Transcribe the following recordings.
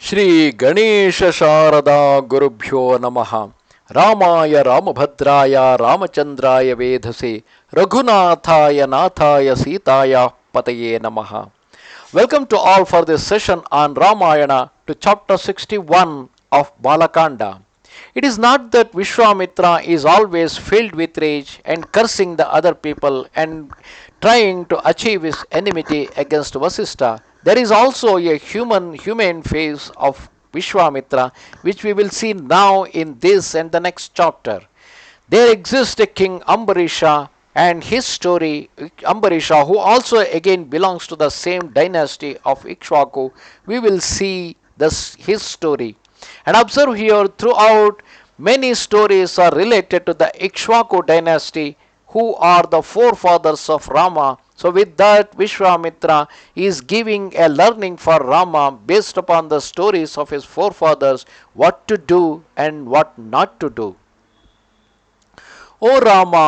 ಶ್ರೀ ಗಣೇಶ ಶಾರದಾ ಗುರುಭ್ಯೋ ನಮಃ. ರಾಮಾಯ ರಾಮಭದ್ರಾಯ ರಾಮಚಂದ್ರಾಯ ವೇಧಸೆ ರಘುನಾಥಾಯ ನಾಥಾಯ ಸೀತಾಯ ಪತಯೇ ನಮಃ. Welcome to all for this session on Ramayana to chapter 61 of Balakanda. It is not that Vishwamitra is always filled with rage and cursing the other people and trying to achieve his enmity against Vasistha. There is also a humane phase of Vishwamitra, which we will see now in this and the next chapter. There exists a king Ambarisha and his story. Ambarisha, who also again belongs to the same dynasty of Ikshvaku, we will see his story. And observe here, throughout many stories are related to the Ikshvaku dynasty, who are the forefathers of Rama. So with that, Vishwamitra is giving a learning for Rama based upon the stories of his forefathers, what to do and what not to do. O Rama,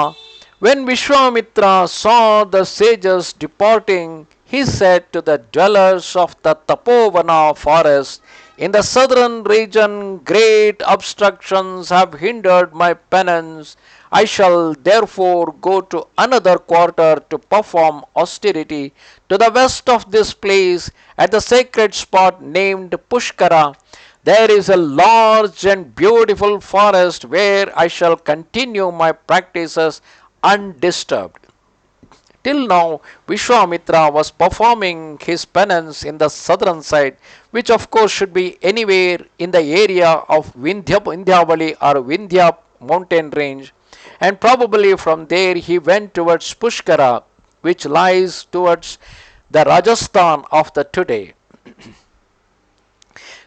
when Vishwamitra saw the sages departing, he said to the dwellers of the Tapovana forest, in the southern region great obstructions have hindered my penance. I shall therefore go to another quarter to perform austerity. To the west of this place, at the sacred spot named Pushkara, there is a large and beautiful forest where I shall continue my practices undisturbed. Till now, Vishwamitra was performing his penance in the southern side, which of course should be anywhere in the area of Vindhyavali or Vindhya mountain range, and probably from there he went towards Pushkara, which lies towards the Rajasthan of the today.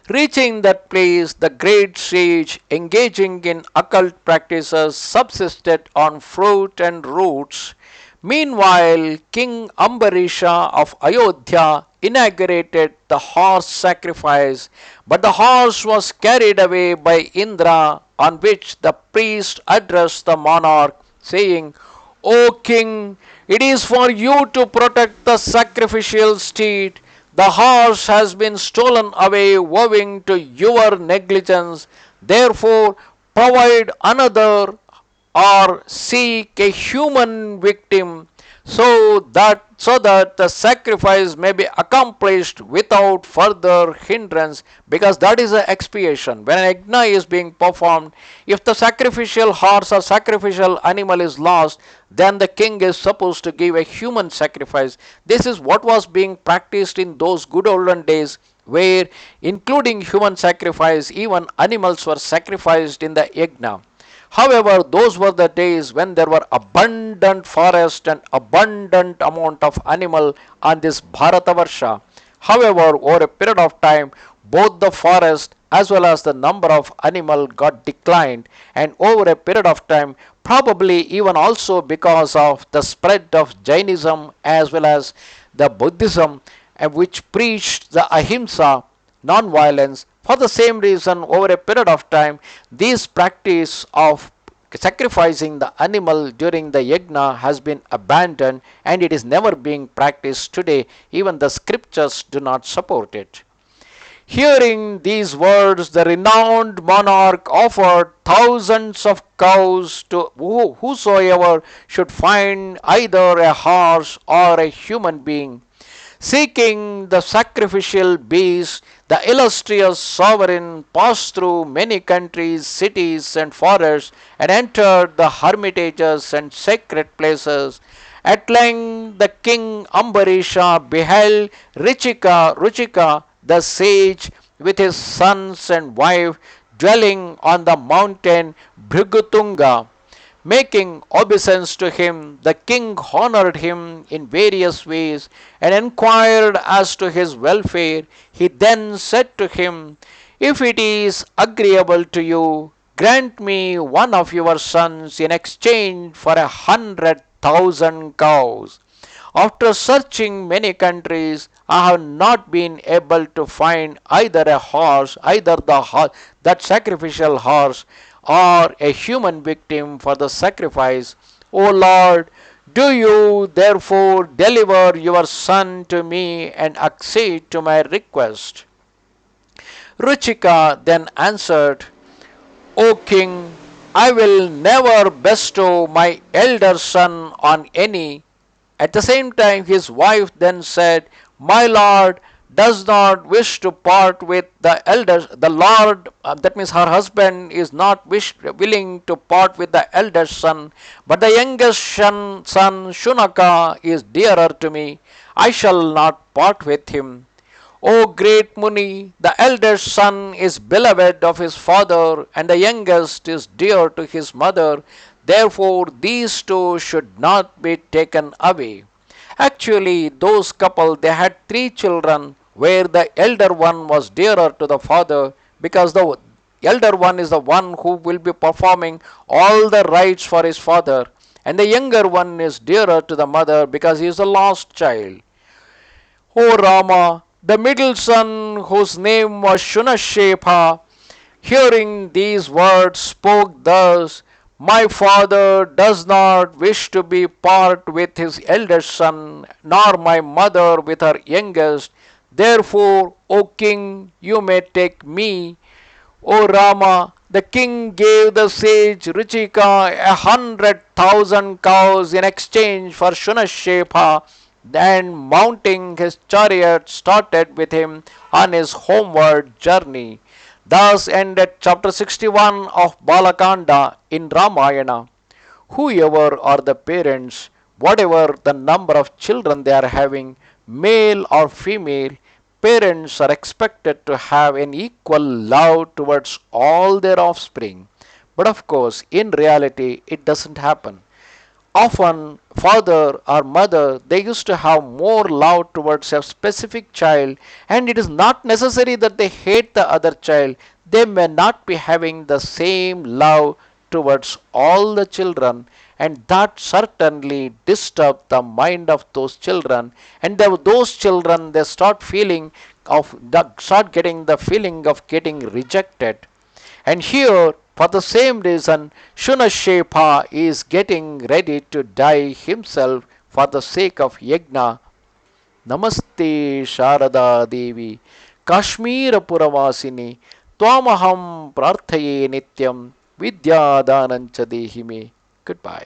Reaching that place, the great sage, engaging in occult practices, subsisted on fruit and roots. Meanwhile, King Ambarisha of Ayodhya inaugurated the horse sacrifice, but the horse was carried away by Indra, on which the priest addressed the monarch, saying, O king, it is for you to protect the sacrificial steed. The horse has been stolen away owing to your negligence. Therefore, provide another or seek a human victim so that the sacrifice may be accomplished without further hindrance, because that is the expiation. When an yajna is being performed, if the sacrificial horse or sacrificial animal is lost, then the king is supposed to give a human sacrifice. This is what was being practiced in those good olden days, where including human sacrifice, even animals were sacrificed in the yajna. However, those were the days when there were abundant forest and abundant amount of animal on this Bharatavarsha. However, over a period of time, both the forest as well as the number of animal got declined, and over a period of time, probably even also because of the spread of Jainism as well as the Buddhism, which preached the ahimsa, non-violence. For the same reason, over a period of time, this practice of sacrificing the animal during the yajna has been abandoned, and it is never being practiced today. Even the scriptures do not support it. Hearing these words, the renowned monarch offered thousands of cows to whosoever should find either a horse or a human being. Seeking the sacrificial beast, the illustrious sovereign passed through many countries, cities, and forests, and entered the hermitages and sacred places. At length, the king Ambarisha beheld Ruchika, the sage, with his sons and wife, dwelling on the mountain Bhrigutunga. Making obeisance to him, the king honored him in various ways and inquired as to his welfare. He then said to him, if it is agreeable to you, grant me one of your sons in exchange for 100,000 cows. After searching many countries, I have not been able to find either a horse, that sacrificial horse, or a human victim for the sacrifice. O Lord, do you therefore deliver your son to me and accede to my request. Ruchika then answered, O king, I will never bestow my elder son on any. At the same time, his wife then said, My lord does not wish to part with the elder. The lord, that means her husband, is not willing to part with the eldest son, but the youngest son Shunaka is dearer to me. I shall not part with him. O great Muni, the eldest son is beloved of his father, and the youngest is dear to his mother. Therefore, these two should not be taken away. Actually, those couple they had three children, where the elder one was dearer to the father, because the elder one is the one who will be performing all the rites for his father, and the younger one is dearer to the mother because he is the last child. O Rama, the middle son, whose name was Shunashepa, hearing these words, spoke thus: My father does not wish to be part with his eldest son, nor my mother with her youngest. Therefore, O king, you may take me. O Rama, the king gave the sage Ruchika 100,000 cows in exchange for Shunashepa, and mounting his chariot started with him on his homeward journey. Thus ended chapter 61 of Balakanda in Ramayana. Whoever are the parents, whatever the number of children they are having, male or female, parents are expected to have an equal love towards all their offspring. But of course, in reality, it doesn't happen. Often, father or mother they used to have more love towards a specific child, and it is not necessary that they hate the other child. They may not be having the same love towards all the children, and that certainly disturbs the mind of those children, and those children they start getting the feeling of getting rejected. And here, for the same reason, Shunashepa is getting ready to die himself for the sake of Yajna. Namaste Sharada Devi, Kashmira Puravasini, Twamaham Prarthaye Nityam, Vidyadanancha Dehime. Goodbye.